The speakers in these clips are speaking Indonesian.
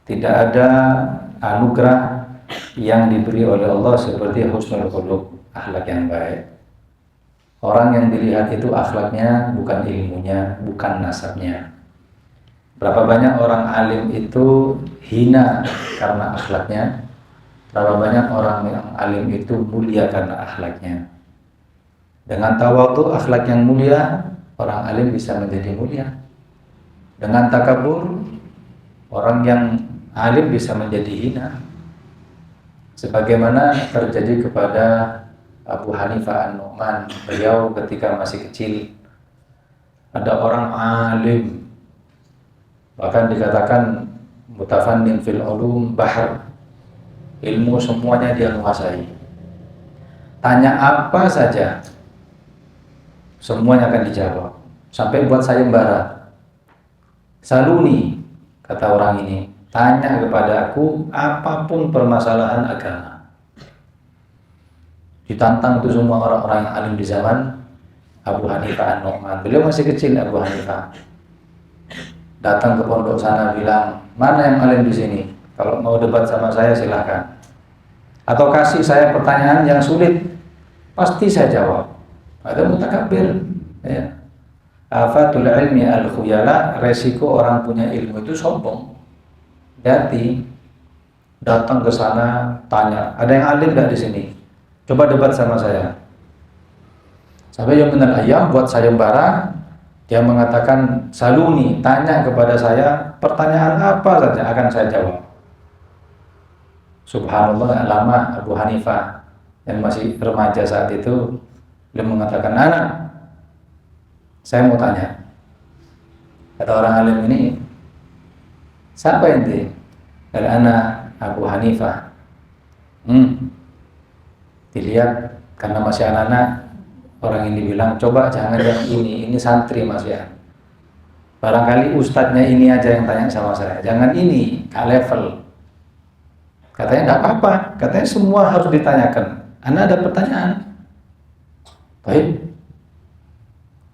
Tidak ada anugerah yang diberi oleh Allah seperti husnul khuluq, akhlak yang baik. Orang yang dilihat itu akhlaknya, bukan ilmunya, bukan nasabnya. Berapa banyak orang alim itu hina karena akhlaknya, berapa banyak orang yang alim itu mulia karena akhlaknya. Dengan tawadhu, akhlak yang mulia, orang alim bisa menjadi mulia. Dengan takabur, orang yang alim bisa menjadi hina. Sebagaimana terjadi kepada Abu Hanifah An-Nu'man. Beliau ketika masih kecil, ada orang alim, bahkan dikatakan mutafannin fil ulum bahar, ilmu semuanya dia menguasai. Tanya apa saja, semuanya akan dijawab. Sampai buat sayembara. Saluni, kata orang ini, tanya kepada aku apapun permasalahan agama. Ditantang itu semua orang-orang yang alim di zaman Abu Hanifah An-Nu'man. Beliau masih kecil, Abu Hanifah. Datang ke pondok sana bilang, mana yang alim di sini? Kalau mau debat sama saya silahkan. Atau kasih saya pertanyaan yang sulit, pasti saya jawab. Ada mutakabbir. Ya. Afatul ilmi al-khuyala, resiko orang punya ilmu itu sombong. Hati, datang ke sana, tanya, ada yang alim nggak di sini? Coba debat sama saya. Sampai yang benar ayam buat sayembara, dia mengatakan, saluni, tanya kepada saya, pertanyaan apa saja akan saya jawab. Subhanallah, lama Abu Hanifah yang masih remaja saat itu, beliau mengatakan, anak, saya mau tanya. Kata orang alim ini, siapa ente? Dari anak Abu Hanifah. Dilihat karena masih anak-anak, orang ini bilang, coba jangan yang ini santri mas ya. Barangkali ustadznya ini aja yang tanya sama saya, jangan ini, gak level. Katanya enggak apa-apa, katanya semua harus ditanyakan. Anda ada pertanyaan? Baik.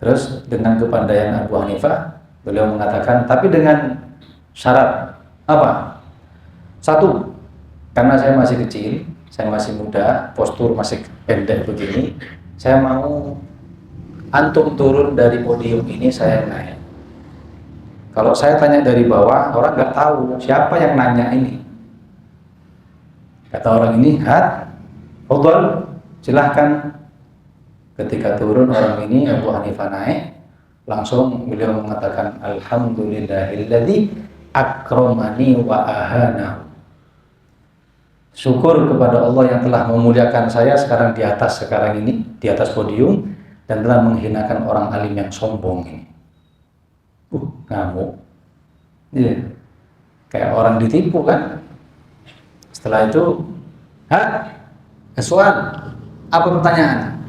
Terus dengan kepandaian Abu Hanifah, beliau mengatakan, tapi dengan syarat apa? Satu, karena saya masih kecil, saya masih muda, postur masih pendek begini, saya mau antum turun dari podium ini, saya naik. Kalau saya tanya dari bawah, orang nggak tahu siapa yang nanya ini. Kata orang ini, fadhal, silahkan. Ketika turun orang ini, Abu Hanifah naik, langsung beliau mengatakan, alhamdulillahilladzi akramani wa ahana. Syukur kepada Allah yang telah memuliakan saya sekarang di atas podium, dan telah menghinakan orang alim yang sombong ini. Ngamuk. Iya. Kayak orang ditipu kan. Setelah itu, soal, apa pertanyaan?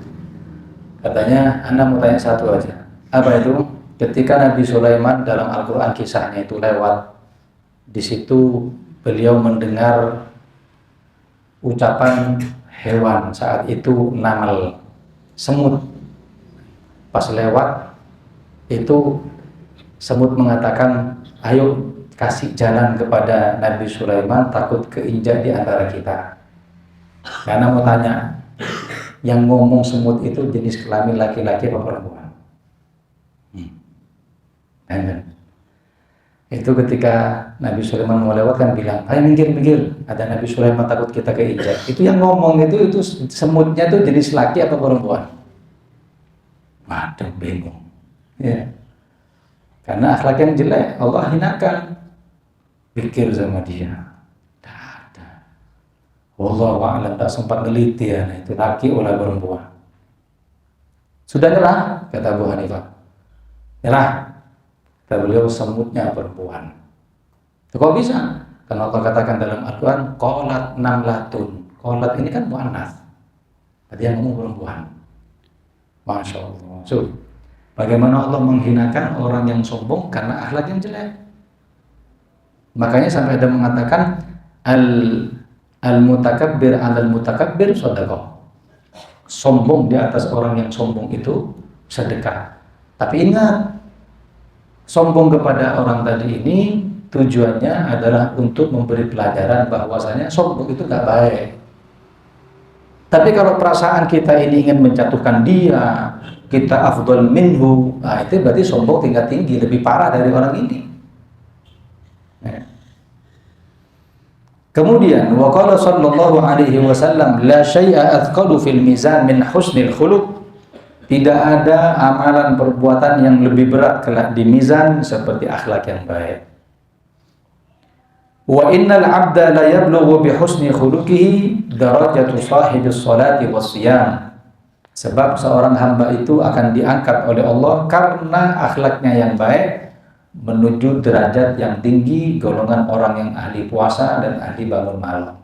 Katanya, Anda mau tanya satu aja. Apa itu? Ketika Nabi Sulaiman dalam Al-Quran kisahnya itu lewat, di situ beliau mendengar ucapan hewan, saat itu namal, semut. Pas lewat, itu semut mengatakan, ayo kasih jalan kepada Nabi Sulaiman, takut keinjak di antara kita. Karena mau tanya, yang ngomong semut itu jenis kelamin laki-laki apa perempuan? Itu ketika Nabi Sulaiman mau lewat kan bilang, ayo minggir, ada Nabi Sulaiman takut kita keinjak. Itu yang ngomong itu semutnya itu jenis laki apa perempuan? Waduh, bingung. Ya. Karena akhlak yang jelek Allah hinakan. Pikir sama dia. Wallahu a'lam, tak sempat neliti ya, itu laki oleh perempuan. Sudah nyerah, kata Abu Hanifah. Nyerah, kata beliau, semutnya perempuan. Itu kok bisa? Karena Allah katakan dalam Al-Quran, qalat namlatun. Qalat ini kan mu'anats. Tadi yang ngomong perempuan. Masya Allah. So, bagaimana Allah menghinakan orang yang sombong karena akhlak yang jelek? Makanya sampai ada mengatakan al-mutakabbir 'alal mutakabbir shadaqah. Sombong di atas orang yang sombong itu sedekah. Tapi ingat, sombong kepada orang tadi ini tujuannya adalah untuk memberi pelajaran bahwasanya sombong itu nggak baik. Tapi kalau perasaan kita ini ingin menjatuhkan dia, kita afdal minhu, nah itu berarti sombong tingkat tinggi, lebih parah dari orang ini. Ya. Kemudian waqala sallallahu alaihi wasallam la syai'a athqalu fil mizan min husnil khuluq. Tidak ada amalan perbuatan yang lebih berat kelak di mizan seperti akhlak yang baik. Wa innal 'abda la yablughu bi husni khuluqihi darajatu shahibis salati was siyam. Sebab seorang hamba itu akan diangkat oleh Allah karena akhlaknya yang baik menuju derajat yang tinggi golongan orang yang ahli puasa dan ahli bangun malam.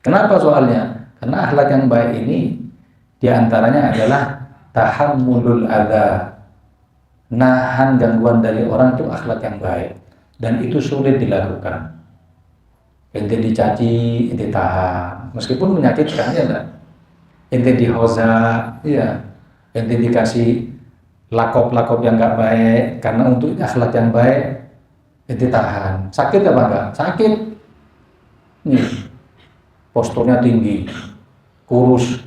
Kenapa soalnya? Karena akhlak yang baik ini diantaranya adalah tahammulul adza, nahan gangguan dari orang itu akhlak yang baik, dan itu sulit dilakukan. Ente dicaci, ente tahan, meskipun menyakitkan ya enggak. Ente dihoza, ya, ente dikasih lakop-lakop yang enggak baik, karena untuk akhlak yang baik ente tahan. Sakit apa enggak? Sakit. Nih, posturnya tinggi, kurus,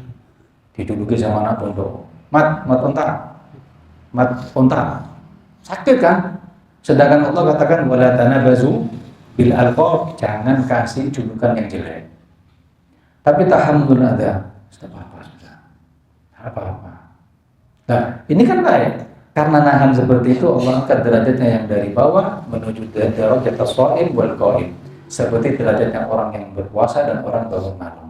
diduduki sama anak pondok. Mat onta, sakit kan? Sedangkan Allah katakan wala tanabazu bil alqab, jangan kasih julukan yang jelek. Tapi tahammul ada, sudah apa. Nah, ini kan baik. Karena nahan seperti itu Allah angkat derajatnya yang dari bawah menuju derajat as-shaim wal qaim, seperti derajatnya orang yang berpuasa dan orang bangun malam.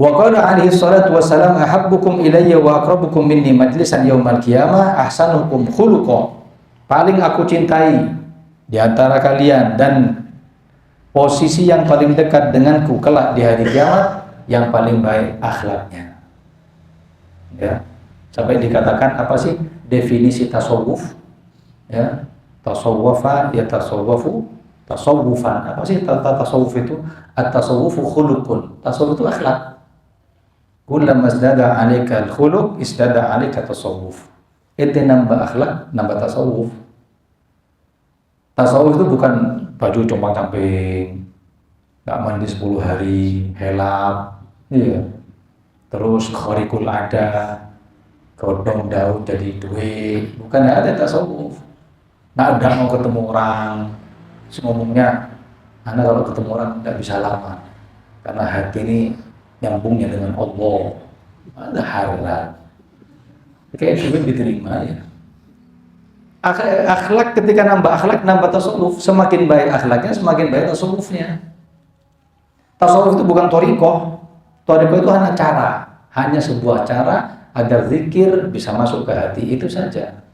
Wa qala alaihi salatu wassalam ahabbukum ilayya wa aqrabukum minni majlisan yaumal qiyamah ahsanukum khuluqa. Paling aku cintai di antara kalian dan posisi yang paling dekat denganku kelak di hari kiamat yang paling baik akhlaknya. Ya. Sampai dikatakan apa sih definisi tasawuf? Ya. Tasawwafa ya tasawwafu tasawufan. Apa sih tasawuf itu? At-tasawufu khuluqun. Tasawuf itu akhlak. Kullama izdada 'alaika al-khuluq izdada 'alaika tasawuf. Ente nambah akhlak, nambah tasawuf. Tasawuf itu bukan baju compang-camping, enggak mandi 10 hari, helap, iya. Terus khariqul ada, godong daun jadi duit, bukan ada tasawuf. Nah, udah mau ketemu orang, ngomongnya, Anda kalau ketemu orang tidak bisa lama, karena hati ini nyambungnya dengan Allah, ada halal, kayak duit diterima ya. Akhlak ketika nambah akhlak, nambah tasawuf, semakin baik akhlaknya, semakin baik tasawufnya. Tasawuf itu bukan thariqah. Thariqah itu hanya cara, hanya sebuah cara agar zikir bisa masuk ke hati, itu saja.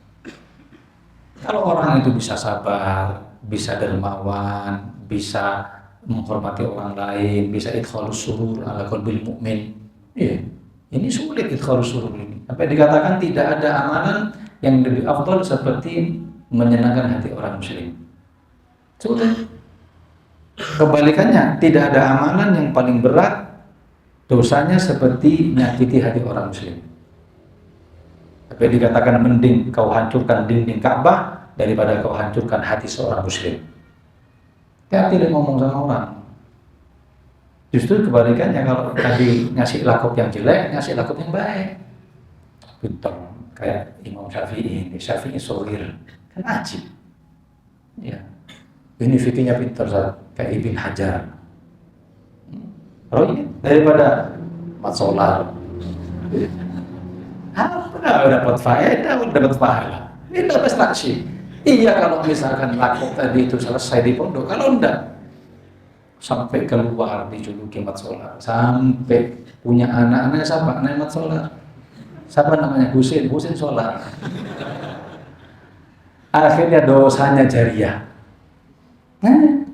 Kalau orang itu bisa sabar, bisa dermawan, bisa menghormati orang lain, bisa idkhalus surur ala qalbil mu'min. Iya, ini sulit idkhalus surur ini. Sampai dikatakan tidak ada amalan yang lebih afdal seperti menyenangkan hati orang muslim. Sulit. Kebalikannya, tidak ada amalan yang paling berat dosanya seperti menyakiti hati orang muslim. Tapi dikatakan mending kau hancurkan dinding Ka'bah daripada kau hancurkan hati seorang muslim. Hati-hati ngomong sama orang. Justru kebalikannya, kalau tadi ngasih lakop yang jelek, ngasih lakop yang baik. Pintar, kayak Imam Syafi'i ini, Syafi'i Shogir, kan ajib. Ya. Ini fikihnya pintar, kayak Ibn Hajar. Kalau ini daripada mat solar, apa dapat faedah, dapat pahala. Ini dapat saksi. Iya, kalau misalkan lakop tadi itu selesai di pondok, kalau enggak sampai keluar dijuluki mat solar, sampai punya anak-anaknya siapa? Anak mat solar. Siapa namanya? Husin solar. Akhirnya dosanya jariah. Nah,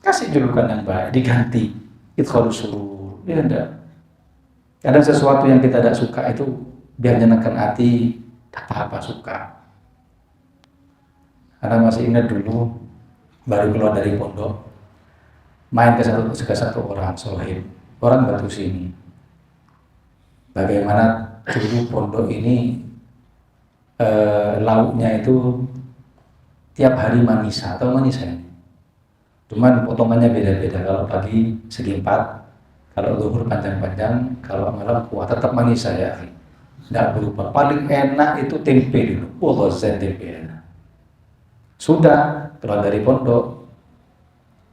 kasih julukan yang baik, diganti idkhalus surur. Ya enggak. Kadang sesuatu yang kita tidak suka itu biar menyenangkan hati, tak apa-apa suka. Karena masih ingat dulu baru keluar dari pondok, main ke satu orang sohib, orang Batu Sini. Bagaimana dulu pondok ini lauknya itu tiap hari manisa atau manisa ini. Cuman potongannya beda-beda. Kalau pagi segi 4, kalau zuhur panjang-panjang, kalau malam kuah, tetap manisa ya. Tidak berubah. Paling enak itu tempe dulu. Oh, tempe enak. Sudah keluar dari pondok,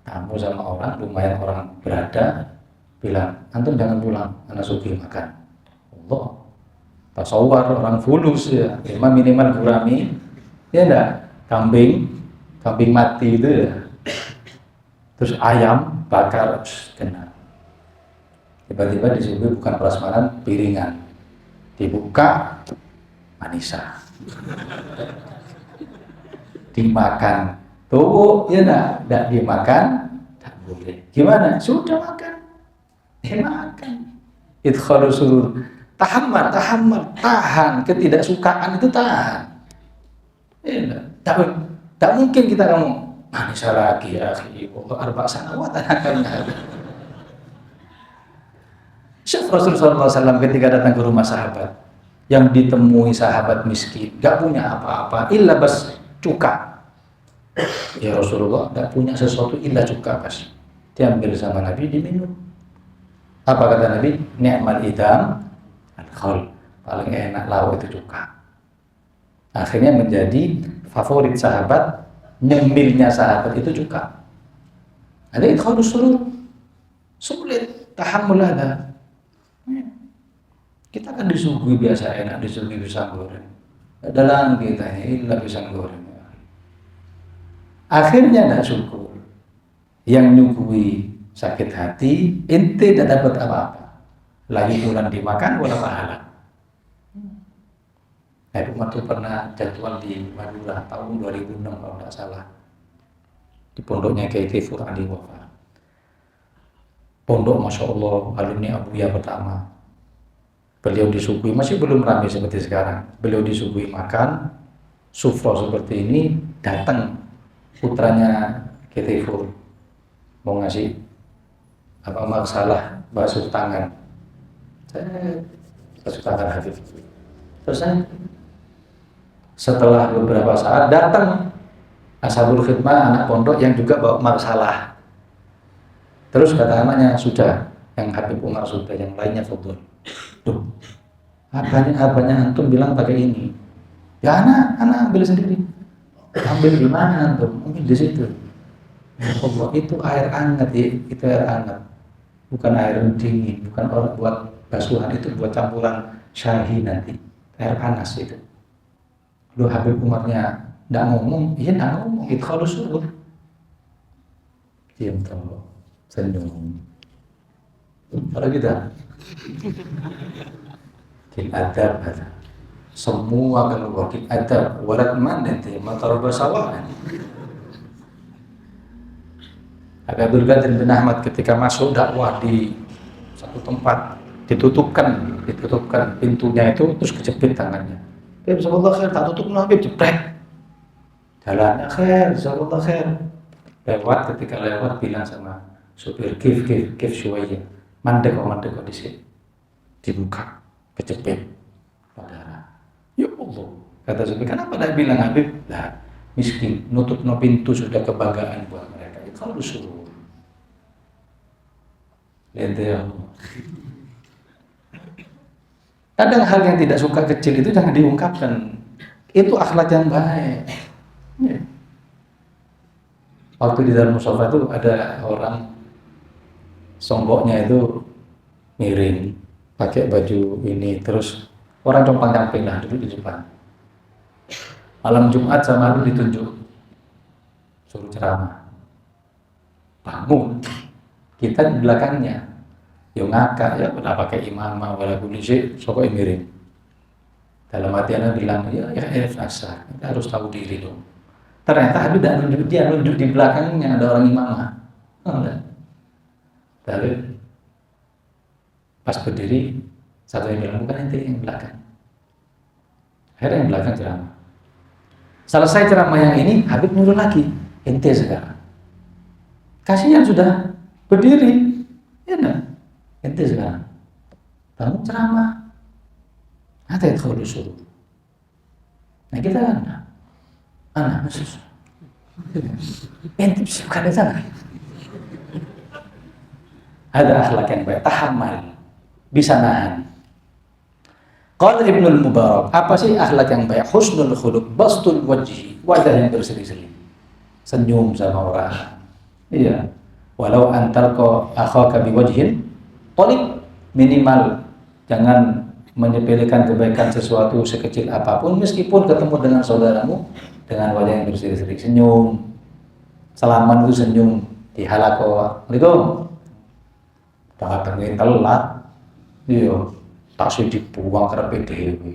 kamu sama orang, lumayan orang berada, bilang, antum jangan pulang, anak sugih makan. Allah, tasawwar orang fulus ya, minimal gurami, ya enggak, kambing mati itu ya. Terus ayam bakar, kena. Tiba-tiba disuguhi bukan prasmanan, piringan. Dibuka, manisa. Dimakan. Tuh, ya enggak dimakan, tak boleh. Gimana? Sudah makan. Makan. Idkhalus surur. Tahammar, tahan. Ketidaksukaan itu tahan. Ya, tak mungkin kita ngomong, manisa lagi ya, Allah arba' sanawat akan. Syekh Rasulullah SAW ketika datang ke rumah sahabat, yang ditemui sahabat miskin, gak punya apa-apa, illa bas cuka. Ya Rasulullah, gak punya sesuatu illa cuka bas. Diambil sama Nabi, diminum. Apa kata Nabi? Ni'mal idam al-khal. Paling enak lauk itu cuka. Akhirnya menjadi favorit sahabat, nyemilnya sahabat itu cuka. Ada idkhalus surur. Sulit, tahammul ada. Kita kan disuguhi biasa enak, disuguhi pisang goreng. Dalam kita ini illa pisang goreng. Akhirnya tidak syukur. Yang nyuguhi sakit hati, ente tidak dapat apa-apa. Lagi pulang dimakan, wala pahala. Umar itu pernah jadwal di Madura tahun 2006 kalau tidak salah. Di pondoknya Kiai Tifur Ali Wafa. Pondok Masya Allah, alumni Abuya pertama. Beliau disuguhi, masih belum ramai seperti sekarang. Beliau disuguhi makan, sufro seperti ini, datang putranya Kiai Tifur. Mau ngasih apa masalah basuh tangan. Saya basuh tangan Habib. Terus setelah beberapa saat datang Ashabul Khidmah anak pondok yang juga bawa masalah. Terus kata anaknya, sudah, yang Habib Umar sudah, yang lainnya fudul. Duh, abahnya antum bilang pakai ini. Ya anak ambil sendiri. Ambil di mana antum? Ambil di situ. Ya Allah, itu air hangat ya, itu air hangat. Bukan air dingin, bukan orang buat basuhan, itu buat campuran syahi nanti. Air panas itu. Lu Habib Umarnya enggak ngomong, iya enggak ngomong, itu kalau suruh. Diam toh, senyum. Kalau kita kil adab ada. Semua kalau kil adab, warat mana nanti matar bersawahan. Abdul Qadir bin Ahmad ketika masuk dakwah di satu tempat ditutupkan pintunya itu, terus kejepit tangannya. Jazakallah khair, tak tutup Habib, jepret. Jalan khair, jazakallah khair. Ketika lewat bilang sama supir, kif syuwaya. Mandek kok di sini. Dibuka, kejepit. Saudara. Ya Allah. Kata supir, kenapa dah bilang Habib? Lah, miskin, nutup no pintu sudah kebanggaan buat mereka. Itu kalau disuruh. Lihat ya Allah. Kadang hal yang tidak suka kecil itu jangan diungkapkan. Itu akhlak yang baik. Ya. Waktu di dalam musola itu ada orang songgoknya itu miring, pakai baju ini, terus orang compang-camping lah duduk di depan. Malam Jumat sama lu ditunjuk, suruh ceramah. Bangun, kita di belakangnya. Yo ngakak ya, udah pakai imamah wala kulisi, sokok miring. Dalam hati anak bilang, ya asar, kita harus tahu diri dong. Ternyata Habib tidak nunjuk dia, nunjuk di belakangnya ada orang imamah. Tapi pas berdiri, satu yang bilang, bukan ente yang belakang. Akhirnya yang belakang ceramah. Selesai ceramah yang ini, Habib nyuruh lagi, ente sekarang. Kasihan sudah berdiri, ya enggak? Ente sekarang, kamu ceramah, ada yang kalau disuruh. Nah kita kan, anak susah. Ente suka di sana. Ada akhlak yang baik, tahammal, bisa nahan. Qala Ibnul Mubarak, apa sih akhlak yang baik? Husnul khuluq, bastul wajhi, wajah yang berseri-seri. Senyum sama orang. Iya. Walau antalqa akhaka biwajhin talib, minimal jangan menyepelekan kebaikan sesuatu sekecil apapun, meskipun ketemu dengan saudaramu dengan wajah yang berseri-seri, senyum. Salaman itu senyum di halaqah. Assalamualaikum. Tak pengen telat. Iya. Tak sih dibuang ke dhewe.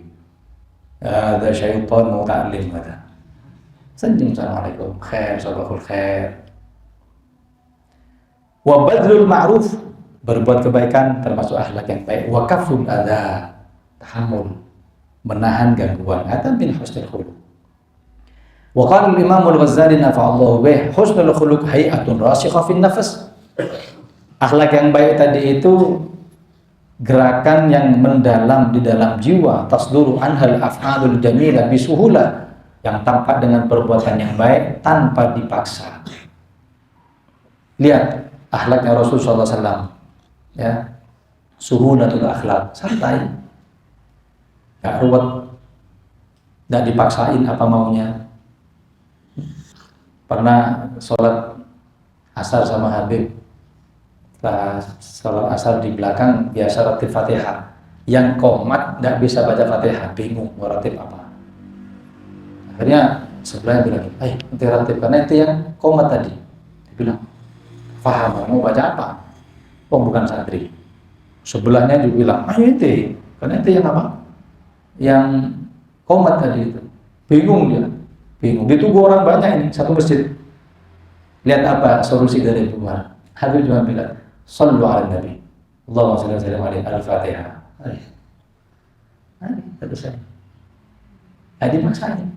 Ada syaitan mau taklim kata. Senyum, assalamualaikum, khair, sabahul khair. Wa badlul ma'ruf, berbuat kebaikan termasuk akhlak yang baik. Wa kaful adza, tahammul, menahan gangguan. Ada min husnul khuluq. Wa qala al-Imam al-Ghazali nafa'allahu bih, husnul khuluq hay'atun rasikha fin nafas. Akhlak yang baik tadi itu gerakan yang mendalam di dalam jiwa, tasduru anhal af'alul jamilah bisuhula, yang tampak dengan perbuatan yang baik tanpa dipaksa. Lihat akhlaknya Rasulullah SAW, ya, suhulatul akhlak, santai, gak ruwet, gak dipaksain apa maunya. Pernah sholat asar sama Habib, setelah sholat asar di belakang biasa ratib Fatihah, yang komat nggak bisa baca Fatihah, bingung mau ratib apa. Akhirnya sebelahnya bilang, nanti ratib, karena itu yang komat tadi. Dia bilang, paham, mau baca apa? Oh, bukan santri. Sebelahnya juga bilang, itu, karena itu yang apa? Yang komat tadi itu. Bingung dia, bingung. Ditunggu orang banyak ini, satu masjid. Lihat apa solusi dari luar. Habib cuma bilang, sallu ala nabi, Allahumma salli wa sallim alaihi, al-fatihah. Selesai. Jadi maksain.